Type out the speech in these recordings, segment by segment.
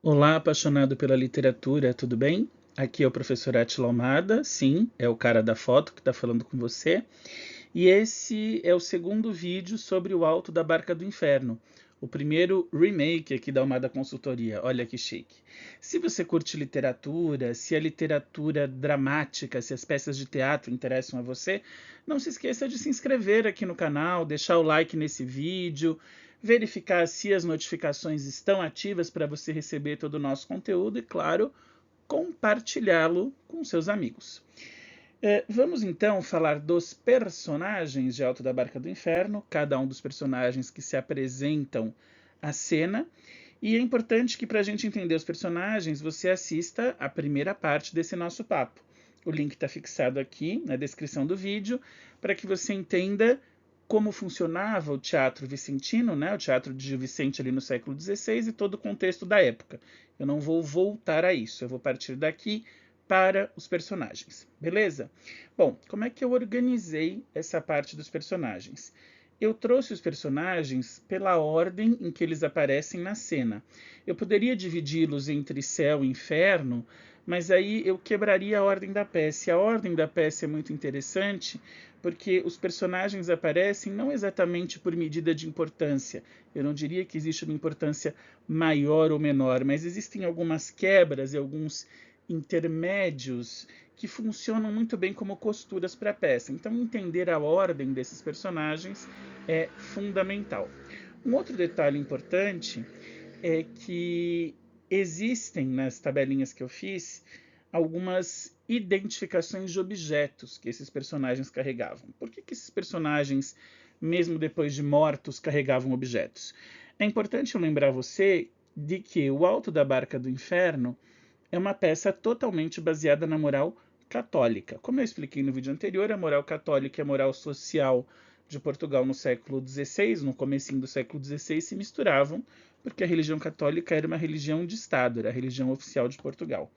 Olá, apaixonado pela literatura, tudo bem? Aqui é o professor Átila Almada, sim, é o cara da foto que está falando com você. E esse é o segundo vídeo sobre o Alto da Barca do Inferno, o primeiro remake aqui da Almada Consultoria, olha que chique. Se você curte literatura, se a literatura dramática, se as peças de teatro interessam a você, não se esqueça de se inscrever aqui no canal, deixar o like nesse vídeo, verificar se as notificações estão ativas para você receber todo o nosso conteúdo e, claro, compartilhá-lo com seus amigos. Vamos então falar dos personagens de Alto da Barca do Inferno, cada um dos personagens que se apresentam à cena. E é importante que, para a gente entender os personagens, você assista a primeira parte desse nosso papo. O link está fixado aqui na descrição do vídeo, para que você entenda como funcionava o teatro vicentino, né, o teatro de Gil Vicente ali no século XVI e todo o contexto da época. Eu não vou voltar a isso, eu vou partir daqui para os personagens, beleza? Bom, como é que eu organizei essa parte dos personagens? Eu trouxe os personagens pela ordem em que eles aparecem na cena. Eu poderia dividi-los entre céu e inferno, mas aí eu quebraria a ordem da peça. A ordem da peça é muito interessante porque os personagens aparecem não exatamente por medida de importância. Eu não diria que existe uma importância maior ou menor, mas existem algumas quebras e alguns intermédios que funcionam muito bem como costuras para a peça. Então, entender a ordem desses personagens é fundamental. Um outro detalhe importante é que existem nas tabelinhas que eu fiz algumas identificações de objetos que esses personagens carregavam. Por que esses personagens, mesmo depois de mortos, carregavam objetos? É importante eu lembrar você de que o Alto da Barca do Inferno é uma peça totalmente baseada na moral católica. Como eu expliquei no vídeo anterior, a moral católica e a moral social de Portugal no século XVI, no comecinho do século XVI, se misturavam, porque a religião católica era uma religião de Estado, era a religião oficial de Portugal.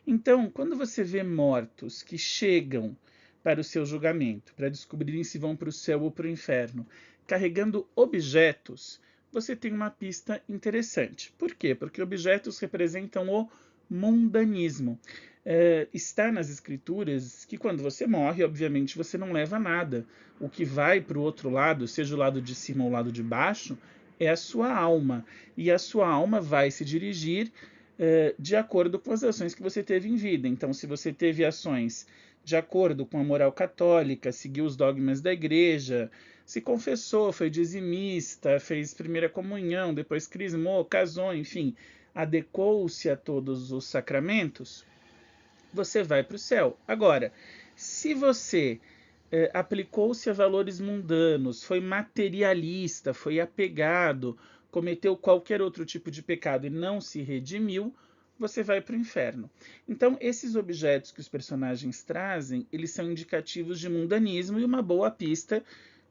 Então, quando você vê mortos que chegam para o seu julgamento, para descobrirem se vão para o céu ou para o inferno, carregando objetos, você tem uma pista interessante. Por quê? Porque objetos representam o mundanismo. Está nas escrituras que quando você morre, obviamente você não leva nada. O que vai para o outro lado, seja o lado de cima ou o lado de baixo, é a sua alma. E a sua alma vai se dirigir de acordo com as ações que você teve em vida. Então, se você teve ações de acordo com a moral católica, seguiu os dogmas da igreja, se confessou, foi dizimista, fez primeira comunhão, depois crismou, casou, enfim, adequou-se a todos os sacramentos, você vai para o céu. Agora, se você aplicou-se a valores mundanos, foi materialista, foi apegado, cometeu qualquer outro tipo de pecado e não se redimiu, você vai para o inferno. Então, esses objetos que os personagens trazem, eles são indicativos de mundanismo e uma boa pista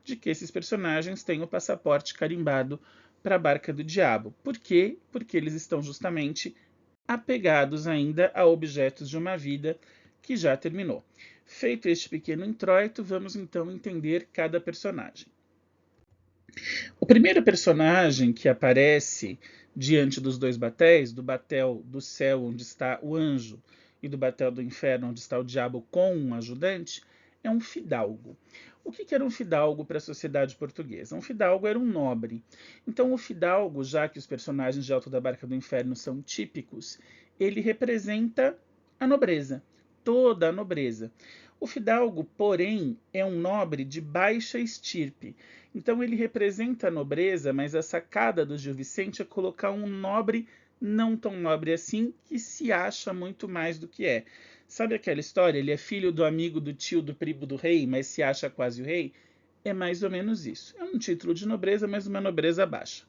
de que esses personagens têm o passaporte carimbado para a barca do diabo. Por quê? Porque eles estão justamente apegados ainda a objetos de uma vida que já terminou. Feito este pequeno introito, vamos então entender cada personagem. O primeiro personagem que aparece diante dos dois batéis, do batel do céu, onde está o anjo, e do batel do inferno, onde está o diabo com um ajudante, é um fidalgo. O que era um fidalgo para a sociedade portuguesa? Um fidalgo era um nobre. Então, o fidalgo, já que os personagens de Alto da Barca do Inferno são típicos, ele representa a nobreza, toda a nobreza. O fidalgo, porém, é um nobre de baixa estirpe. Então ele representa a nobreza, mas a sacada do Gil Vicente é colocar um nobre não tão nobre assim, que se acha muito mais do que é. Sabe aquela história? Ele é filho do amigo, do tio, do primo do rei, mas se acha quase o rei? É mais ou menos isso. É um título de nobreza, mas uma nobreza baixa.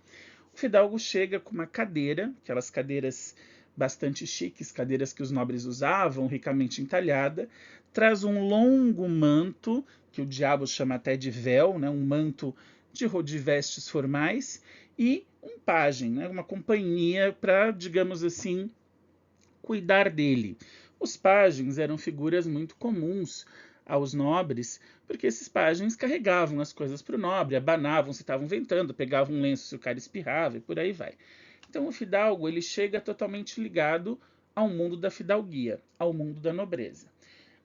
O fidalgo chega com uma cadeira, aquelas cadeiras bastante chiques, cadeiras que os nobres usavam, ricamente entalhada, traz um longo manto, que o diabo chama até de véu, né, um manto de vestes formais, e um pajem, né, uma companhia para, digamos assim, cuidar dele. Os pajens eram figuras muito comuns aos nobres, porque esses pajens carregavam as coisas para o nobre, abanavam se estavam ventando, pegavam um lenço se o cara espirrava e por aí vai. Então o fidalgo ele chega totalmente ligado ao mundo da fidalguia, ao mundo da nobreza.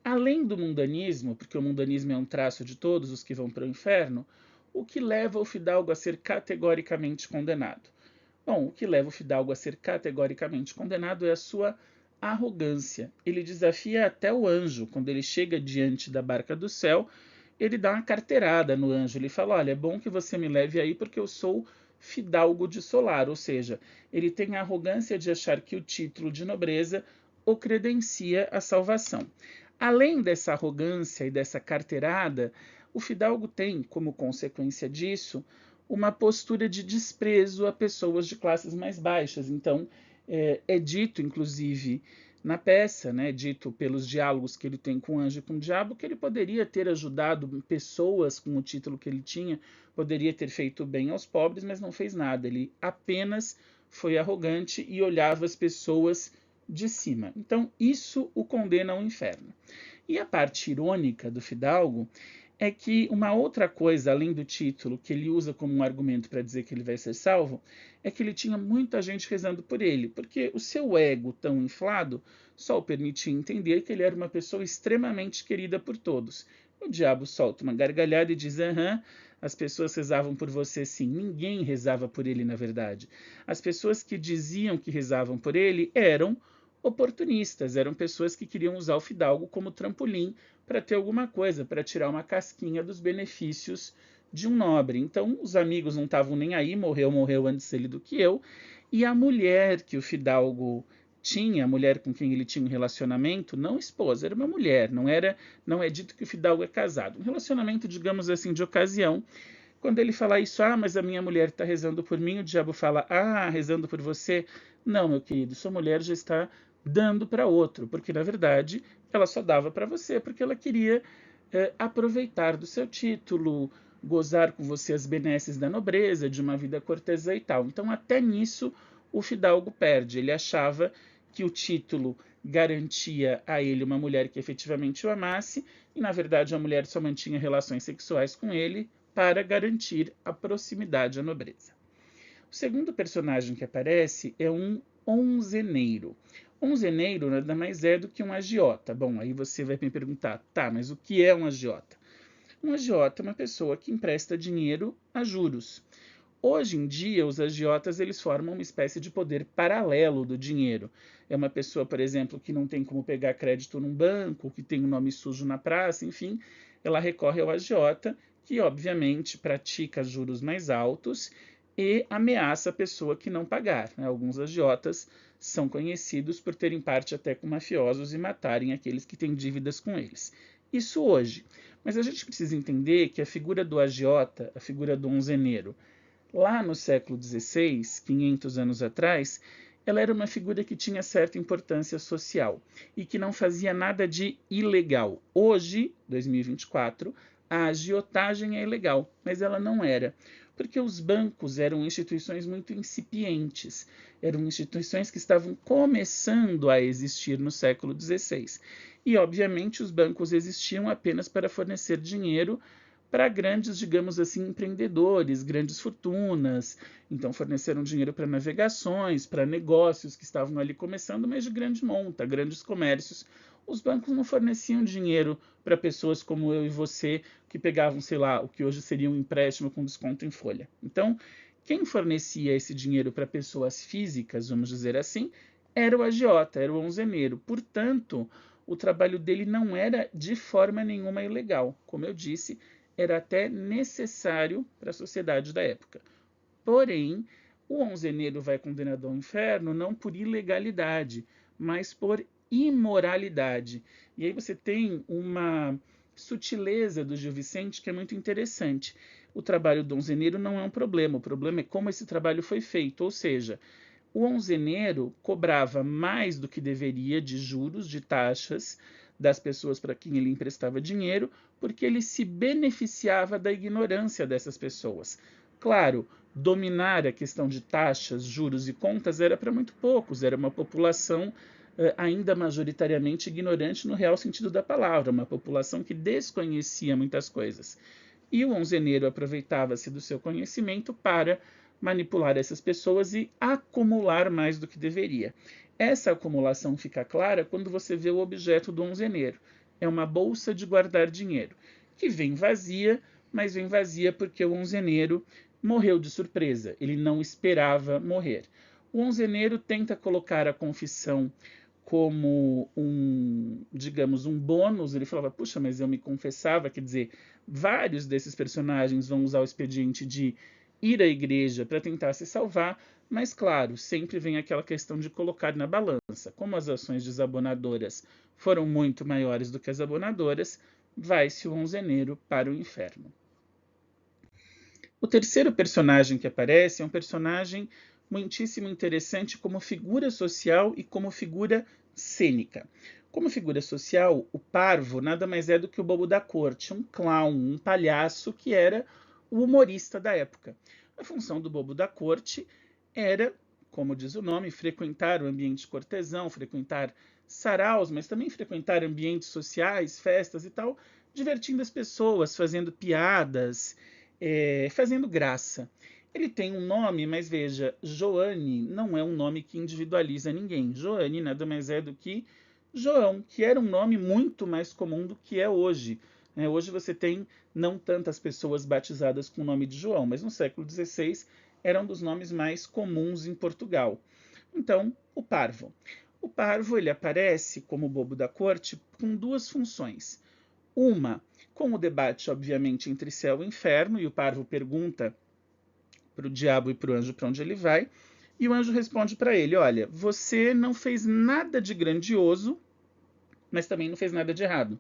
Além do mundanismo, porque o mundanismo é um traço de todos os que vão para o inferno, o que leva o fidalgo a ser categoricamente condenado? Bom, o que leva o fidalgo a ser categoricamente condenado é a sua arrogância. Ele desafia até o anjo. Quando ele chega diante da barca do céu, ele dá uma carteirada no anjo. Ele fala: olha, é bom que você me leve aí porque eu sou fidalgo de solar. Ou seja, ele tem a arrogância de achar que o título de nobreza o credencia à salvação. Além dessa arrogância e dessa carteirada, o fidalgo tem, como consequência disso, uma postura de desprezo a pessoas de classes mais baixas. Então, é dito, inclusive, na peça, né, dito pelos diálogos que ele tem com o anjo e com o diabo, que ele poderia ter ajudado pessoas com o título que ele tinha, poderia ter feito bem aos pobres, mas não fez nada. Ele apenas foi arrogante e olhava as pessoas de cima. Então, isso o condena ao inferno. E a parte irônica do fidalgo é que uma outra coisa, além do título, que ele usa como um argumento para dizer que ele vai ser salvo, é que ele tinha muita gente rezando por ele, porque o seu ego tão inflado só o permitia entender que ele era uma pessoa extremamente querida por todos. O diabo solta uma gargalhada e diz: aham, as pessoas rezavam por você sim. Ninguém rezava por ele, na verdade. As pessoas que diziam que rezavam por ele eram oportunistas, eram pessoas que queriam usar o fidalgo como trampolim para ter alguma coisa, para tirar uma casquinha dos benefícios de um nobre. Então, os amigos não estavam nem aí, morreu antes ele do que eu, e a mulher que o fidalgo tinha, a mulher com quem ele tinha um relacionamento, não esposa, era uma mulher, não é dito que o fidalgo é casado. Um relacionamento, digamos assim, de ocasião. Quando ele fala isso, mas a minha mulher está rezando por mim, o diabo fala, rezando por você? Não, meu querido, sua mulher já está dando para outro, porque na verdade ela só dava para você porque ela queria aproveitar do seu título, gozar com você as benesses da nobreza, de uma vida cortesã e tal. Então, até nisso, o fidalgo perde. Ele achava que o título garantia a ele uma mulher que efetivamente o amasse, e na verdade a mulher só mantinha relações sexuais com ele para garantir a proximidade à nobreza. O segundo personagem que aparece é um onzeneiro. Onzeneiro nada mais é do que um agiota. Bom, aí você vai me perguntar, tá, mas o que é um agiota? Um agiota é uma pessoa que empresta dinheiro a juros. Hoje em dia, os agiotas eles formam uma espécie de poder paralelo do dinheiro. É uma pessoa, por exemplo, que não tem como pegar crédito num banco, que tem um nome sujo na praça, enfim, ela recorre ao agiota, que obviamente pratica juros mais altos e ameaça a pessoa que não pagar. Alguns agiotas são conhecidos por terem parte até com mafiosos e matarem aqueles que têm dívidas com eles. Isso hoje. Mas a gente precisa entender que a figura do agiota, a figura do onzeneiro, lá no século XVI, 500 anos atrás, ela era uma figura que tinha certa importância social e que não fazia nada de ilegal. Hoje, 2024, a agiotagem é ilegal, mas ela não era, porque os bancos eram instituições muito incipientes, eram instituições que estavam começando a existir no século XVI. E, obviamente, os bancos existiam apenas para fornecer dinheiro para grandes, digamos assim, empreendedores, grandes fortunas. Então forneceram dinheiro para navegações, para negócios que estavam ali começando, mas de grande monta, grandes comércios. Os bancos não forneciam dinheiro para pessoas como eu e você, que pegavam, sei lá, o que hoje seria um empréstimo com desconto em folha. Então, quem fornecia esse dinheiro para pessoas físicas, vamos dizer assim, era o agiota, era o onzeneiro. Portanto, o trabalho dele não era de forma nenhuma ilegal. Como eu disse, era até necessário para a sociedade da época. Porém, o onzeneiro vai condenado ao inferno não por ilegalidade, mas por imoralidade. E aí você tem uma sutileza do Gil Vicente que é muito interessante. O trabalho do onzeneiro não é um problema, o problema é como esse trabalho foi feito, ou seja, o onzeneiro cobrava mais do que deveria de juros, de taxas, das pessoas para quem ele emprestava dinheiro, porque ele se beneficiava da ignorância dessas pessoas. Claro, dominar a questão de taxas, juros e contas era para muito poucos, era uma população ainda majoritariamente ignorante no real sentido da palavra, uma população que desconhecia muitas coisas. E o onzeneiro aproveitava-se do seu conhecimento para manipular essas pessoas e acumular mais do que deveria. Essa acumulação fica clara quando você vê o objeto do onzeneiro. É uma bolsa de guardar dinheiro, que vem vazia, mas vem vazia porque o onzeneiro morreu de surpresa. Ele não esperava morrer. O onzeneiro tenta colocar a confissão como digamos, um bônus. Ele falava, puxa, mas eu me confessava. Quer dizer, vários desses personagens vão usar o expediente de ir à igreja para tentar se salvar, mas claro, sempre vem aquela questão de colocar na balança. Como as ações desabonadoras foram muito maiores do que as abonadoras, vai-se o onzeneiro para o inferno. O terceiro personagem que aparece é um personagem muitíssimo interessante como figura social e como figura cênica. Como figura social, o parvo nada mais é do que o bobo da corte, um clown, um palhaço que era o humorista da época. A função do bobo da corte era, como diz o nome, frequentar o ambiente cortesão, frequentar saraus, mas também frequentar ambientes sociais, festas e tal, divertindo as pessoas, fazendo piadas, fazendo graça. Ele tem um nome, mas veja, Joane não é um nome que individualiza ninguém. Joane nada mais é do que João, que era um nome muito mais comum do que é hoje. Hoje você tem não tantas pessoas batizadas com o nome de João, mas no século XVI era um dos nomes mais comuns em Portugal. Então, o parvo. O parvo ele aparece como bobo da corte com duas funções. Uma, com o debate, obviamente, entre céu e inferno, e o parvo pergunta para o diabo e para o anjo para onde ele vai, e o anjo responde para ele, olha, você não fez nada de grandioso, mas também não fez nada de errado.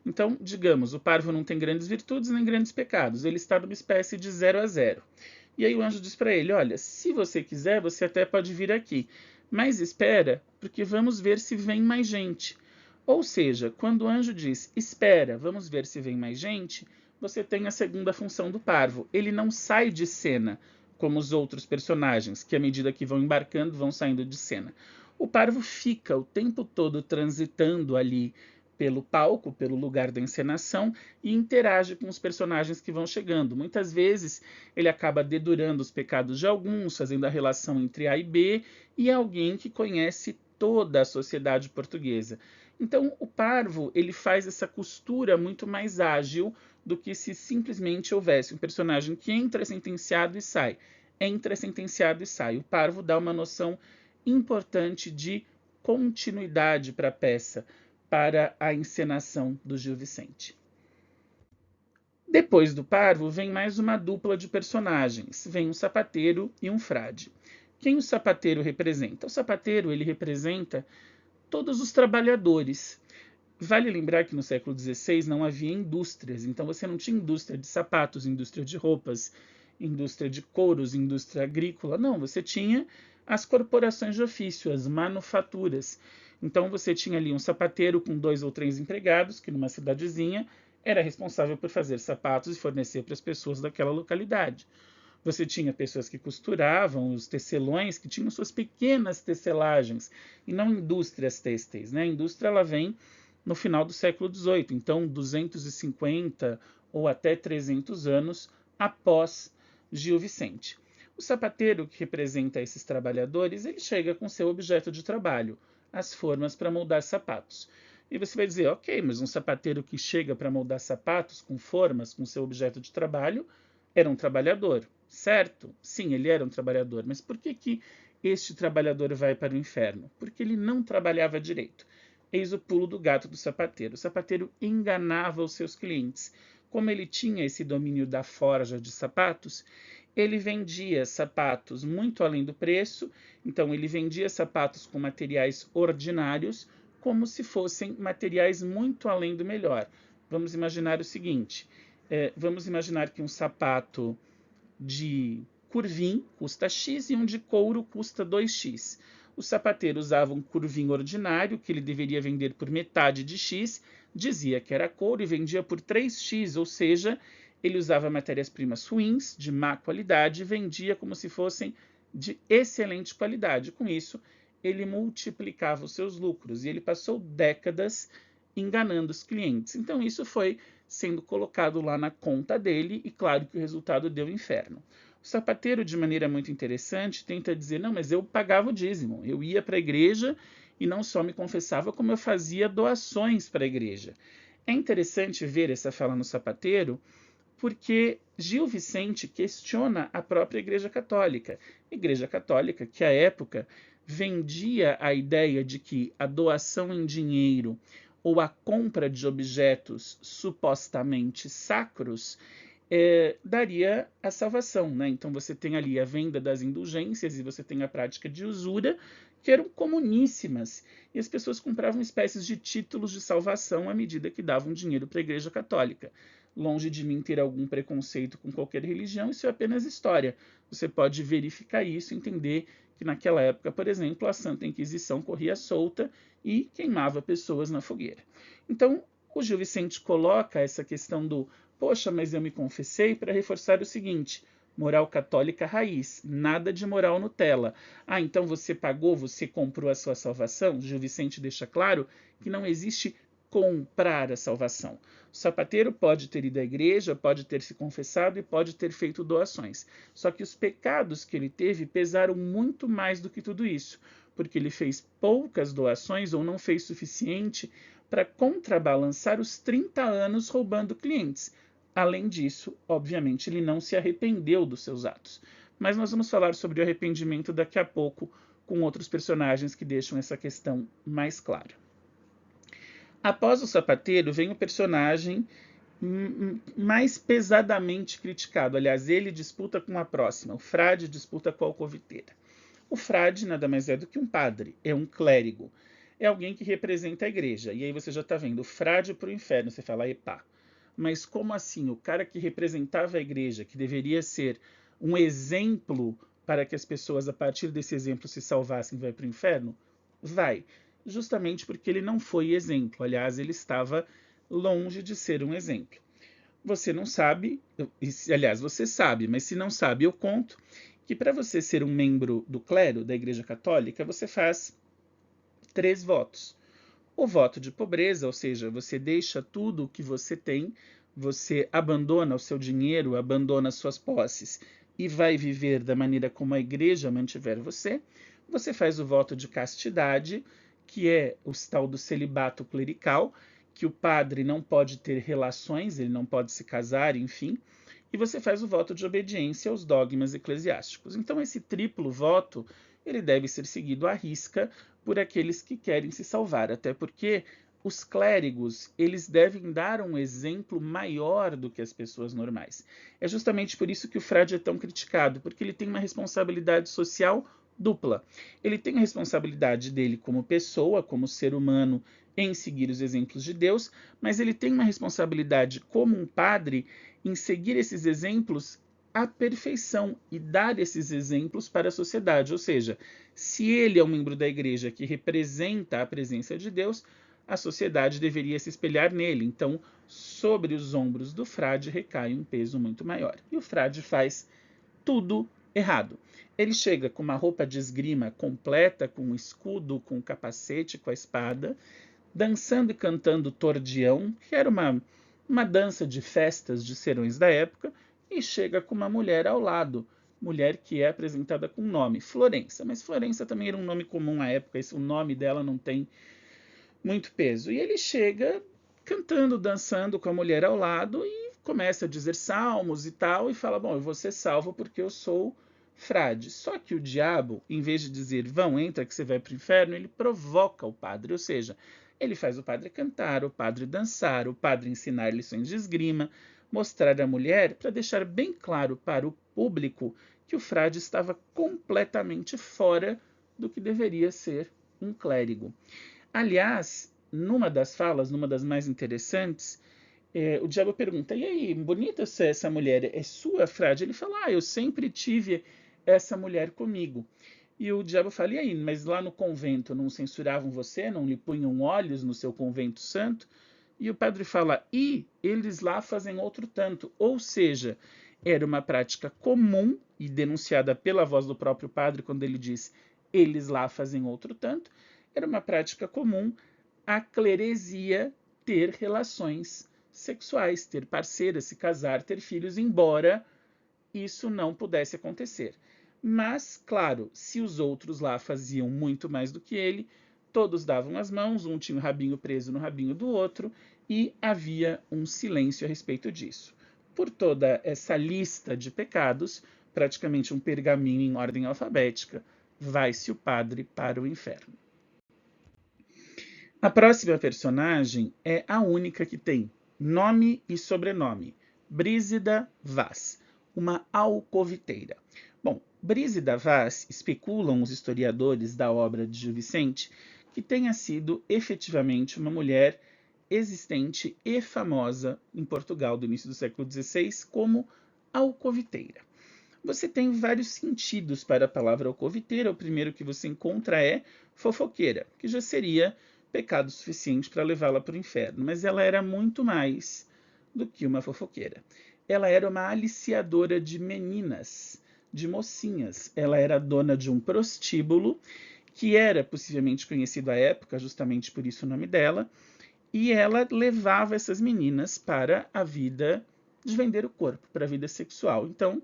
Então, digamos, o parvo não tem grandes virtudes nem grandes pecados, ele está numa espécie de 0 a 0. E aí o anjo diz para ele, olha, se você quiser, você até pode vir aqui, mas espera, porque vamos ver se vem mais gente. Ou seja, quando o anjo diz, espera, vamos ver se vem mais gente, você tem a segunda função do parvo. Ele não sai de cena, como os outros personagens, que à medida que vão embarcando, vão saindo de cena. O parvo fica o tempo todo transitando ali pelo palco, pelo lugar da encenação, e interage com os personagens que vão chegando. Muitas vezes ele acaba dedurando os pecados de alguns, fazendo a relação entre A e B, e é alguém que conhece toda a sociedade portuguesa. Então, o parvo ele faz essa costura muito mais ágil do que se simplesmente houvesse um personagem que entra sentenciado e sai. Entra sentenciado e sai. O parvo dá uma noção importante de continuidade para a peça, para a encenação do Gil Vicente. Depois do parvo, vem mais uma dupla de personagens. Vem um sapateiro e um frade. Quem o sapateiro representa? O sapateiro ele representa todos os trabalhadores. Vale lembrar que no século XVI não havia indústrias, então você não tinha indústria de sapatos, indústria de roupas, indústria de couros, indústria agrícola. Não, você tinha as corporações de ofício, as manufaturas. Então você tinha ali um sapateiro com 2 ou 3 empregados, que numa cidadezinha era responsável por fazer sapatos e fornecer para as pessoas daquela localidade. Você tinha pessoas que costuravam, os tecelões, que tinham suas pequenas tecelagens, e não indústrias têxteis. A indústria ela vem no final do século XVIII, então 250 ou até 300 anos após Gil Vicente. O sapateiro que representa esses trabalhadores, ele chega com seu objeto de trabalho, as formas para moldar sapatos. E você vai dizer, ok, mas um sapateiro que chega para moldar sapatos com formas, com seu objeto de trabalho, era um trabalhador, certo? Sim, ele era um trabalhador, mas por que este trabalhador vai para o inferno? Porque ele não trabalhava direito. Eis o pulo do gato do sapateiro. O sapateiro enganava os seus clientes. Como ele tinha esse domínio da forja de sapatos, ele vendia sapatos muito além do preço, então ele vendia sapatos com materiais ordinários, como se fossem materiais muito além do melhor. Vamos imaginar o seguinte, vamos imaginar que um sapato de curvim custa X e um de couro custa 2X. O sapateiro usava um curvim ordinário, que ele deveria vender por metade de X, dizia que era couro e vendia por 3X, ou seja, ele usava matérias-primas ruins, de má qualidade, e vendia como se fossem de excelente qualidade. Com isso, ele multiplicava os seus lucros e ele passou décadas enganando os clientes. Então, isso foi sendo colocado lá na conta dele e claro que o resultado deu inferno. O O sapateiro, de maneira muito interessante, tenta dizer, não, mas eu pagava o dízimo, eu ia para a igreja e não só me confessava, como eu fazia doações para a igreja. É interessante ver essa fala no sapateiro, porque Gil Vicente questiona a própria Igreja Católica. Igreja Católica que, à época, vendia a ideia de que a doação em dinheiro ou a compra de objetos supostamente sacros daria a salvação, né? Então você tem ali a venda das indulgências e você tem a prática de usura, que eram comuníssimas, e as pessoas compravam espécies de títulos de salvação à medida que davam dinheiro para a Igreja Católica. Longe de mim ter algum preconceito com qualquer religião, isso é apenas história. Você pode verificar isso, entender que naquela época, por exemplo, a Santa Inquisição corria solta e queimava pessoas na fogueira. Então, o Gil Vicente coloca essa questão do poxa, mas eu me confessei, para reforçar o seguinte: moral católica raiz, nada de moral Nutella. Ah, então você pagou, você comprou a sua salvação? Gil Vicente deixa claro que não existe comprar a salvação. O sapateiro pode ter ido à igreja, pode ter se confessado e pode ter feito doações. Só que os pecados que ele teve pesaram muito mais do que tudo isso, porque ele fez poucas doações ou não fez suficiente para contrabalançar os 30 anos roubando clientes. Além disso, obviamente, ele não se arrependeu dos seus atos. Mas nós vamos falar sobre o arrependimento daqui a pouco com outros personagens que deixam essa questão mais clara. Após o sapateiro, vem o personagem mais pesadamente criticado. Aliás, ele disputa com a próxima. O frade disputa com a alcoviteira. O frade nada mais é do que um padre, é um clérigo. É alguém que representa a igreja. E aí você já está vendo, o frade para o inferno. Você fala, epá. Mas como assim? O cara que representava a igreja, que deveria ser um exemplo para que as pessoas, a partir desse exemplo, se salvassem, vai para o inferno? Vai. Justamente porque ele não foi exemplo. Aliás, ele estava longe de ser um exemplo. Você não sabe, aliás, você sabe, mas se não sabe, eu conto que para você ser um membro do clero da Igreja Católica, você faz 3 votos. O voto de pobreza, ou seja, você deixa tudo o que você tem, você abandona o seu dinheiro, abandona as suas posses e vai viver da maneira como a igreja mantiver você. Você faz o voto de castidade, que é o tal do celibato clerical, que o padre não pode ter relações, ele não pode se casar, enfim. E você faz o voto de obediência aos dogmas eclesiásticos. Então, esse triplo voto, ele deve ser seguido à risca por aqueles que querem se salvar, até porque os clérigos, eles devem dar um exemplo maior do que as pessoas normais. É justamente por isso que o frade é tão criticado, porque ele tem uma responsabilidade social dupla. Ele tem a responsabilidade dele como pessoa, como ser humano, em seguir os exemplos de Deus, mas ele tem uma responsabilidade como um padre em seguir esses exemplos à perfeição e dar esses exemplos para a sociedade. Ou seja, se ele é um membro da igreja que representa a presença de Deus, a sociedade deveria se espelhar nele. Então, sobre os ombros do frade recai um peso muito maior. E o frade faz tudo errado. Ele chega com uma roupa de esgrima completa, com um escudo, com um capacete, com a espada, dançando e cantando tordião, que era uma dança de festas de serões da época, e chega com uma mulher ao lado, mulher que é apresentada com o nome Florença, mas Florença também era um nome comum à época, o nome dela não tem muito peso. E ele chega cantando, dançando com a mulher ao lado e começa a dizer salmos e tal, e fala, bom, eu vou ser salvo porque eu sou frade. Só que o diabo, em vez de dizer, vão, entra que você vai para o inferno, ele provoca o padre, ou seja, ele faz o padre cantar, o padre dançar, o padre ensinar lições de esgrima, mostrar a mulher, para deixar bem claro para o público que o frade estava completamente fora do que deveria ser um clérigo. Aliás, numa das falas, numa das mais interessantes, o diabo pergunta, e aí, bonita essa mulher, é sua, frade? Ele fala, eu sempre tive essa mulher comigo. E o diabo fala, e aí, mas lá no convento não censuravam você, não lhe punham olhos no seu convento santo? E o padre fala, e eles lá fazem outro tanto. Ou seja, era uma prática comum e denunciada pela voz do próprio padre quando ele diz, eles lá fazem outro tanto, era uma prática comum a cleresia ter relações sexuais, ter parceiras, se casar, ter filhos, embora isso não pudesse acontecer. Mas, claro, se os outros lá faziam muito mais do que ele, todos davam as mãos, um tinha o rabinho preso no rabinho do outro, e havia um silêncio a respeito disso. Por toda essa lista de pecados, praticamente um pergaminho em ordem alfabética, vai-se o padre para o inferno. A próxima personagem é a única que tem nome e sobrenome, Brísida Vaz, uma alcoviteira. Bom, Brísida Vaz, especulam os historiadores da obra de Gil Vicente, que tenha sido efetivamente uma mulher existente e famosa em Portugal do início do século XVI como alcoviteira. Você tem vários sentidos para a palavra alcoviteira. O primeiro que você encontra é fofoqueira, que já seria pecado suficiente para levá-la para o inferno. Mas ela era muito mais do que uma fofoqueira. Ela era uma aliciadora de meninas, de mocinhas. Ela era dona de um prostíbulo, que era possivelmente conhecido à época, justamente por isso o nome dela, e ela levava essas meninas para a vida de vender o corpo, para a vida sexual. Então,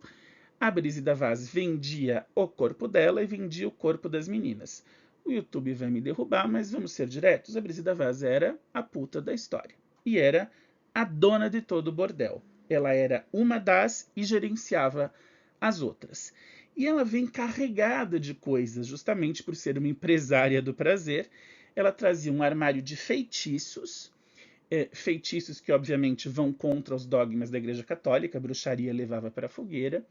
a Brísida Vaz vendia o corpo dela e vendia o corpo das meninas. O YouTube vai me derrubar, mas vamos ser diretos. A Brísida Vaz era a puta da história. E era a dona de todo o bordel. Ela era uma das e gerenciava as outras. E ela vem carregada de coisas, justamente por ser uma empresária do prazer. Ela trazia um armário de feitiços, feitiços que obviamente vão contra os dogmas da Igreja Católica, a bruxaria levava para a fogueira,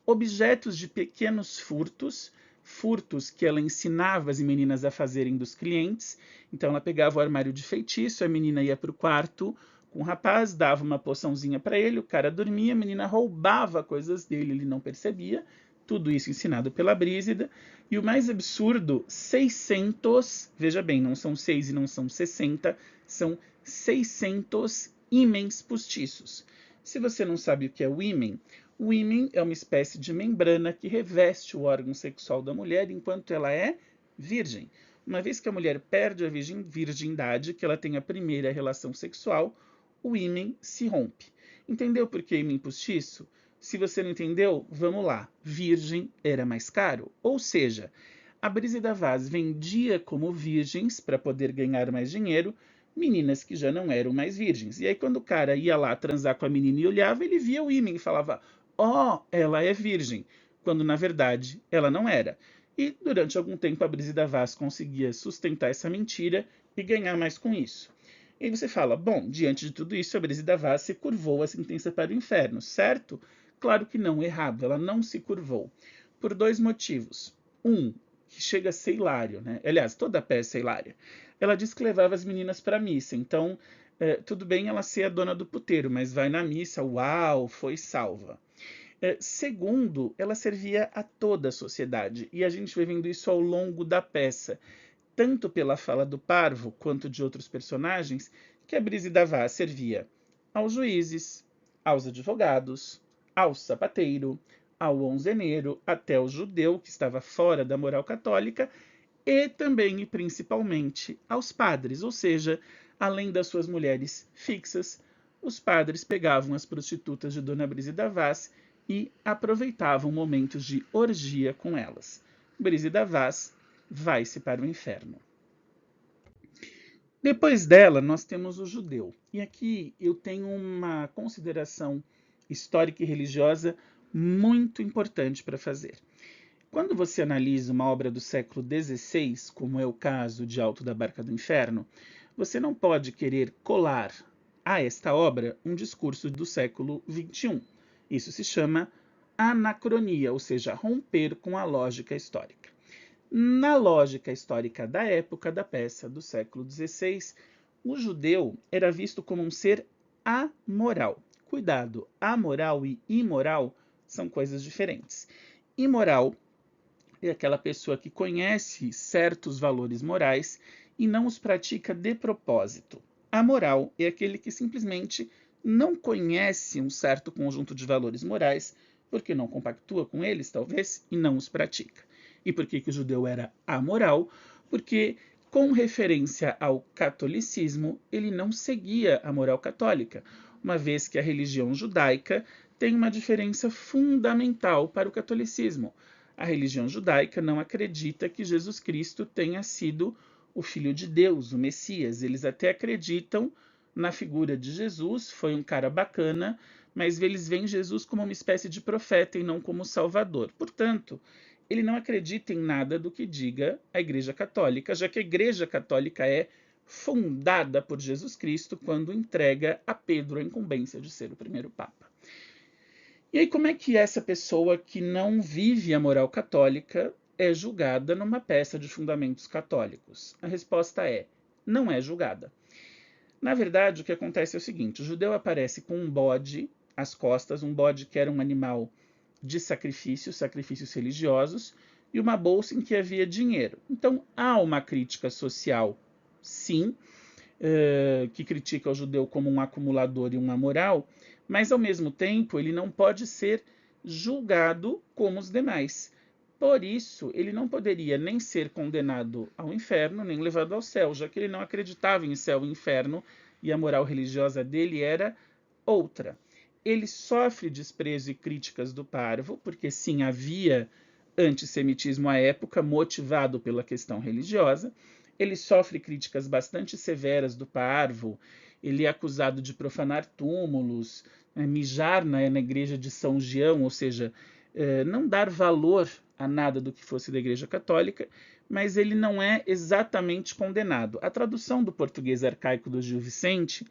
objetos de pequenos furtos, furtos que ela ensinava as meninas a fazerem dos clientes. Então ela pegava o armário de feitiço, a menina ia para o quarto com o rapaz, dava uma poçãozinha para ele, o cara dormia, a menina roubava coisas dele, ele não percebia. Tudo isso ensinado pela Brísida. E o mais absurdo, 600, veja bem, não são 6 e não são 60, são 600 ímens postiços. Se você não sabe o que é o ímen é uma espécie de membrana que reveste o órgão sexual da mulher enquanto ela é virgem. Uma vez que a mulher perde a virgindade, que ela tem a primeira relação sexual, o ímen se rompe. Entendeu por que ímen postiço? Se você não entendeu, vamos lá. Virgem era mais caro. Ou seja, a Brísida Vaz vendia como virgens para poder ganhar mais dinheiro meninas que já não eram mais virgens. E aí quando o cara ia lá transar com a menina e olhava, ele via o ímen e falava: ó, ela é virgem, quando na verdade ela não era. E durante algum tempo a Brísida Vaz conseguia sustentar essa mentira e ganhar mais com isso. E aí você fala, bom, diante de tudo isso, a Brísida Vaz se curvou a sentença para o inferno, certo? Claro que não, errado, ela não se curvou. Por dois motivos. Um, que chega a ser hilário, né? Aliás, toda a peça é hilária. Ela diz que levava as meninas para a missa, então tudo bem ela ser a dona do puteiro, mas vai na missa, uau, foi salva. Segundo, ela servia a toda a sociedade, e a gente vai vendo isso ao longo da peça, tanto pela fala do Parvo quanto de outros personagens, que a Brísida Vaz servia aos juízes, aos advogados, ao sapateiro, ao onzeneiro, até o judeu que estava fora da moral católica, e também e principalmente aos padres, ou seja, além das suas mulheres fixas, os padres pegavam as prostitutas de Dona Brísida Vaz e aproveitavam momentos de orgia com elas. Brísida Vaz vai-se para o inferno. Depois dela, nós temos o judeu. E aqui eu tenho uma consideração histórica e religiosa muito importante para fazer. Quando você analisa uma obra do século XVI, como é o caso de Alto da Barca do Inferno, você não pode querer colar a esta obra um discurso do século XXI. Isso se chama anacronia, ou seja, romper com a lógica histórica. Na lógica histórica da época da peça do século XVI, o judeu era visto como um ser amoral. Cuidado, amoral e imoral são coisas diferentes. Imoral é aquela pessoa que conhece certos valores morais e não os pratica de propósito. Amoral é aquele que simplesmente não conhece um certo conjunto de valores morais, porque não compactua com eles, talvez, e não os pratica. E por que o judeu era amoral? Porque, com referência ao catolicismo, ele não seguia a moral católica, uma vez que a religião judaica tem uma diferença fundamental para o catolicismo. A religião judaica não acredita que Jesus Cristo tenha sido o Filho de Deus, o Messias. Eles até acreditam na figura de Jesus, foi um cara bacana, mas eles veem Jesus como uma espécie de profeta e não como salvador. Portanto, ele não acredita em nada do que diga a Igreja Católica, já que a Igreja Católica é fundada por Jesus Cristo quando entrega a Pedro a incumbência de ser o primeiro Papa. E aí, como é que essa pessoa que não vive a moral católica é julgada numa peça de fundamentos católicos? A resposta é: não é julgada. Na verdade, o que acontece é o seguinte: o judeu aparece com um bode às costas, um bode que era um animal de sacrifícios religiosos, e uma bolsa em que havia dinheiro. Então, há uma crítica social, sim, que critica o judeu como um acumulador e um amoral, mas ao mesmo tempo ele não pode ser julgado como os demais. Por isso, ele não poderia nem ser condenado ao inferno, nem levado ao céu, já que ele não acreditava em céu e inferno, e a moral religiosa dele era outra. Ele sofre desprezo e críticas do parvo, porque sim, havia antissemitismo à época, motivado pela questão religiosa. Ele sofre críticas bastante severas do parvo, ele é acusado de profanar túmulos, mijar na igreja de São Gião, ou seja, não dar valor a nada do que fosse da Igreja Católica, mas ele não é exatamente condenado. A tradução do português arcaico do Gil Vicente,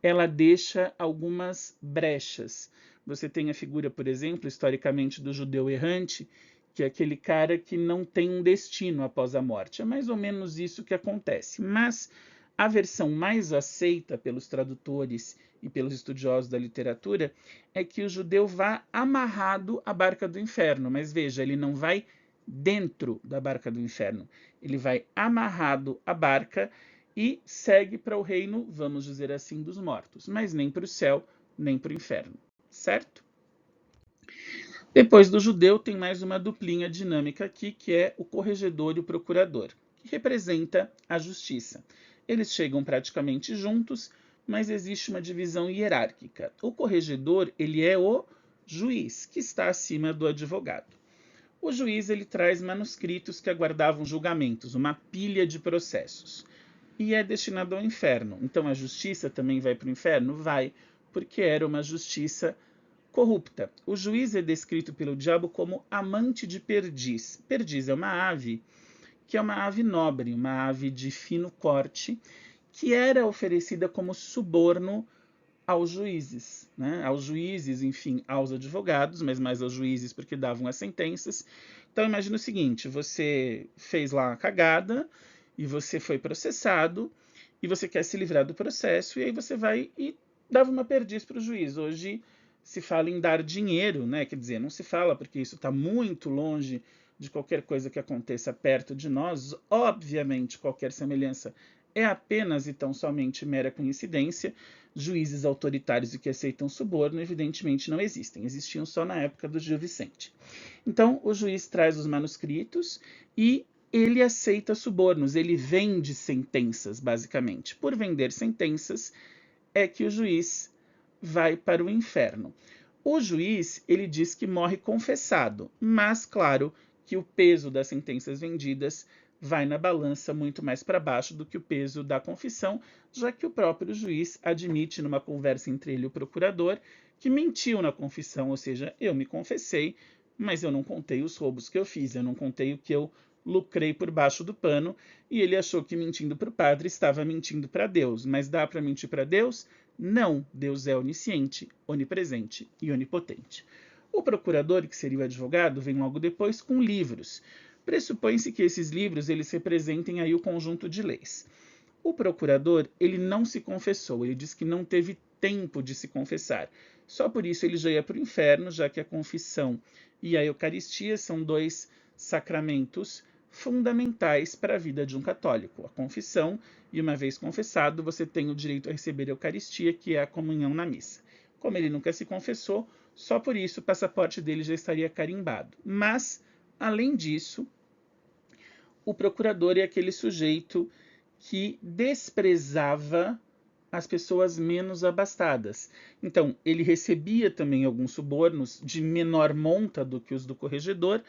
ela deixa algumas brechas. Você tem a figura, por exemplo, historicamente do judeu errante, que é aquele cara que não tem um destino após a morte. É mais ou menos isso que acontece. Mas a versão mais aceita pelos tradutores e pelos estudiosos da literatura é que o judeu vá amarrado à barca do inferno. Mas veja, ele não vai dentro da barca do inferno. Ele vai amarrado à barca e segue para o reino, vamos dizer assim, dos mortos. Mas nem para o céu, nem para o inferno. Certo? Depois do judeu, tem mais uma duplinha dinâmica aqui, que é o corregedor e o procurador, que representa a justiça. Eles chegam praticamente juntos, mas existe uma divisão hierárquica. O corregedor, ele é o juiz, que está acima do advogado. O juiz, ele traz manuscritos que aguardavam julgamentos, uma pilha de processos, e é destinado ao inferno. Então a justiça também vai para o inferno? Vai, porque era uma justiça corrupta. O juiz é descrito pelo diabo como amante de perdiz. Perdiz é uma ave que é uma ave nobre, uma ave de fino corte, que era oferecida como suborno aos juízes, né? Aos juízes, enfim, aos advogados, mas mais aos juízes porque davam as sentenças. Então imagina o seguinte: você fez lá uma cagada e você foi processado e você quer se livrar do processo, e aí você vai e dava uma perdiz para o juiz. Hoje se fala em dar dinheiro, né? Quer dizer, não se fala porque isso está muito longe de qualquer coisa que aconteça perto de nós. Obviamente, qualquer semelhança é apenas e tão somente mera coincidência. Juízes autoritários e que aceitam suborno, evidentemente, não existem. Existiam só na época do Gil Vicente. Então, o juiz traz os manuscritos e ele aceita subornos, ele vende sentenças, basicamente. Por vender sentenças é que o juiz vai para o inferno. O juiz, ele diz que morre confessado, mas claro que o peso das sentenças vendidas vai na balança muito mais para baixo do que o peso da confissão, já que o próprio juiz admite numa conversa entre ele e o procurador que mentiu na confissão, ou seja, eu me confessei, mas eu não contei os roubos que eu fiz, eu não contei o que eu lucrei por baixo do pano, e ele achou que mentindo para o padre estava mentindo para Deus. Mas dá para mentir para Deus? Não, Deus é onisciente, onipresente e onipotente. O procurador, que seria o advogado, vem logo depois com livros. Pressupõe-se que esses livros eles representem aí o conjunto de leis. O procurador, ele não se confessou, ele diz que não teve tempo de se confessar. Só por isso ele já ia para o inferno, já que a confissão e a Eucaristia são dois sacramentos fundamentais para a vida de um católico. A confissão, e uma vez confessado, você tem o direito a receber a Eucaristia, que é a comunhão na missa. Como ele nunca se confessou, só por isso o passaporte dele já estaria carimbado. Mas, além disso, o procurador é aquele sujeito que desprezava as pessoas menos abastadas. Então, ele recebia também alguns subornos de menor monta do que os do corregedor,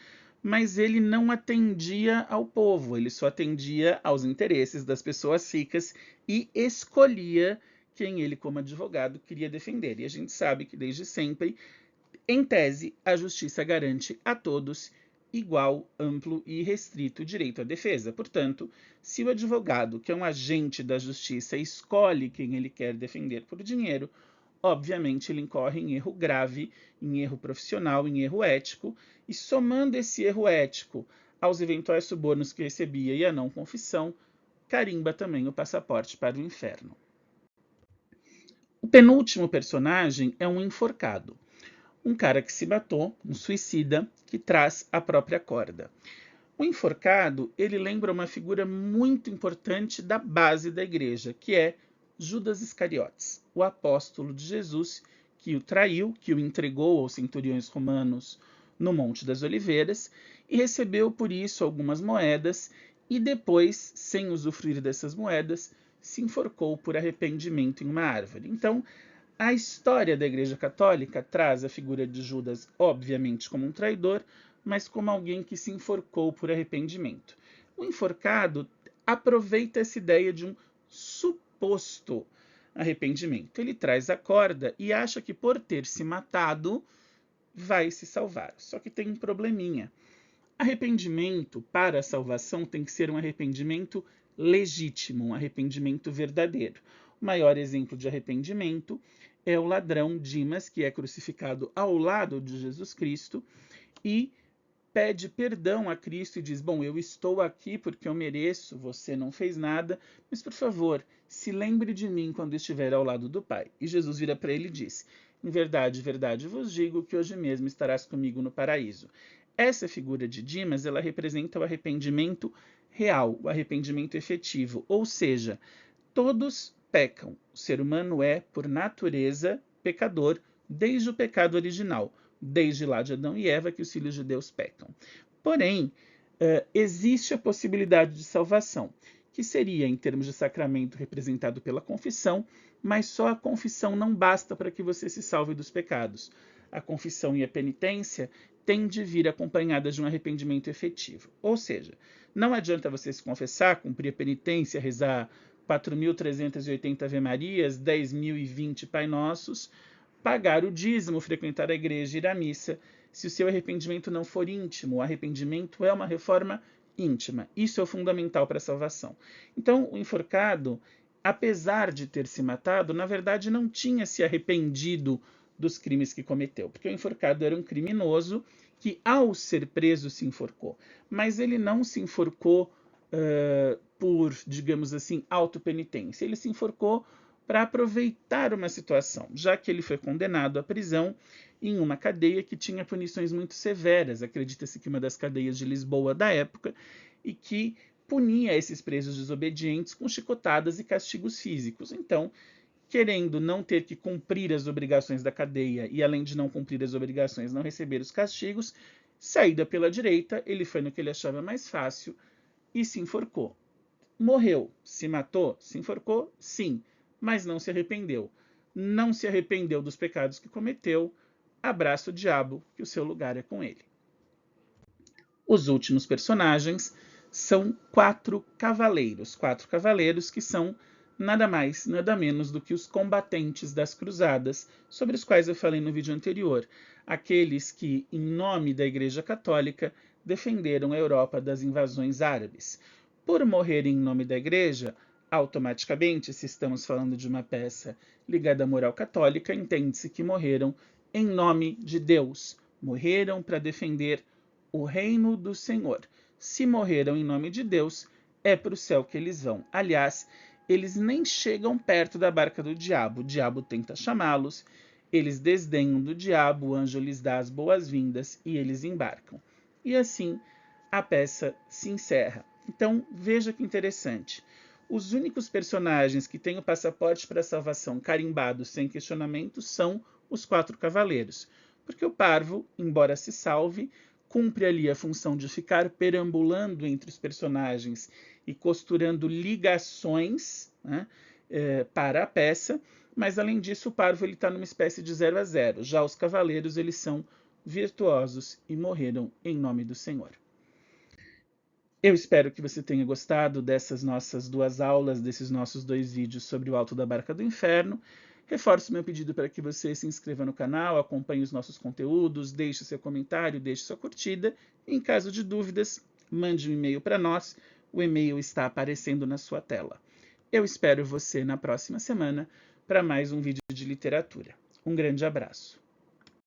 mas ele não atendia ao povo, ele só atendia aos interesses das pessoas ricas e escolhia quem ele, como advogado, queria defender. E a gente sabe que, desde sempre, em tese, a justiça garante a todos igual, amplo e restrito direito à defesa. Portanto, se o advogado, que é um agente da justiça, escolhe quem ele quer defender por dinheiro, obviamente ele incorre em erro grave, em erro profissional, em erro ético, e somando esse erro ético aos eventuais subornos que recebia e a não confissão, carimba também o passaporte para o inferno. O penúltimo personagem é um enforcado. Um cara que se matou, um suicida, que traz a própria corda. O enforcado, ele lembra uma figura muito importante da base da igreja, que é Judas Iscariotes, o apóstolo de Jesus, que o traiu, que o entregou aos centuriões romanos no Monte das Oliveiras, e recebeu por isso algumas moedas, e depois, sem usufruir dessas moedas, se enforcou por arrependimento em uma árvore. Então, a história da Igreja Católica traz a figura de Judas, obviamente, como um traidor, mas como alguém que se enforcou por arrependimento. O enforcado aproveita essa ideia de um suposto arrependimento. Ele traz a corda e acha que, por ter se matado, vai se salvar. Só que tem um probleminha. Arrependimento para a salvação tem que ser um arrependimento legítimo, um arrependimento verdadeiro. O maior exemplo de arrependimento é o ladrão Dimas, que é crucificado ao lado de Jesus Cristo e pede perdão a Cristo e diz: bom, eu estou aqui porque eu mereço, você não fez nada, mas por favor, se lembre de mim quando estiver ao lado do Pai. E Jesus vira para ele e diz: em verdade, verdade vos digo que hoje mesmo estarás comigo no paraíso. Essa figura de Dimas, ela representa o arrependimento real, o arrependimento efetivo, ou seja, todos pecam. O ser humano é, por natureza, pecador, desde o pecado original, desde lá de Adão e Eva que os filhos de Deus pecam. Porém, existe a possibilidade de salvação, que seria, em termos de sacramento, representado pela confissão, mas só a confissão não basta para que você se salve dos pecados. A confissão e a penitência têm de vir acompanhadas de um arrependimento efetivo. Ou seja, não adianta você se confessar, cumprir a penitência, rezar 4.380 Ave Marias, 10.020 Pai Nossos, pagar o dízimo, frequentar a igreja, ir à missa, se o seu arrependimento não for íntimo. O arrependimento é uma reforma íntima. Isso é o fundamental para a salvação. Então, o enforcado, apesar de ter se matado, na verdade não tinha se arrependido dos crimes que cometeu, porque o enforcado era um criminoso que, ao ser preso, se enforcou. Mas ele não se enforcou por, digamos assim, autopenitência. Ele se enforcou para aproveitar uma situação, já que ele foi condenado à prisão em uma cadeia que tinha punições muito severas. Acredita-se que uma das cadeias de Lisboa da época, e que punia esses presos desobedientes com chicotadas e castigos físicos. Então, querendo não ter que cumprir as obrigações da cadeia e, além de não cumprir as obrigações, não receber os castigos, saída pela direita, ele foi no que ele achava mais fácil e se enforcou. Morreu, se matou, se enforcou, sim, mas não se arrependeu. Não se arrependeu dos pecados que cometeu, abraça o diabo, que o seu lugar é com ele. Os últimos personagens são quatro cavaleiros que são nada mais, nada menos do que os combatentes das cruzadas, sobre os quais eu falei no vídeo anterior, aqueles que, em nome da Igreja Católica, defenderam a Europa das invasões árabes. Por morrerem em nome da Igreja, automaticamente, se estamos falando de uma peça ligada à moral católica, entende-se que morreram em nome de Deus, morreram para defender o reino do Senhor. Se morreram em nome de Deus, é para o céu que eles vão. Aliás, eles nem chegam perto da barca do diabo. O diabo tenta chamá-los, eles desdenham do diabo, o anjo lhes dá as boas-vindas e eles embarcam. E assim a peça se encerra. Então, veja que interessante. Os únicos personagens que têm o passaporte para a salvação carimbado sem questionamento são os quatro cavaleiros. Porque o parvo, embora se salve, cumpre ali a função de ficar perambulando entre os personagens e costurando ligações, né, para a peça, mas além disso o parvo está numa espécie de 0 a 0. Já os cavaleiros eles são virtuosos e morreram em nome do Senhor. Eu espero que você tenha gostado dessas nossas 2 aulas, desses nossos 2 vídeos sobre o Alto da Barca do Inferno. Reforço meu pedido para que você se inscreva no canal, acompanhe os nossos conteúdos, deixe seu comentário, deixe sua curtida. E, em caso de dúvidas, mande um e-mail para nós. O e-mail está aparecendo na sua tela. Eu espero você na próxima semana para mais um vídeo de literatura. Um grande abraço.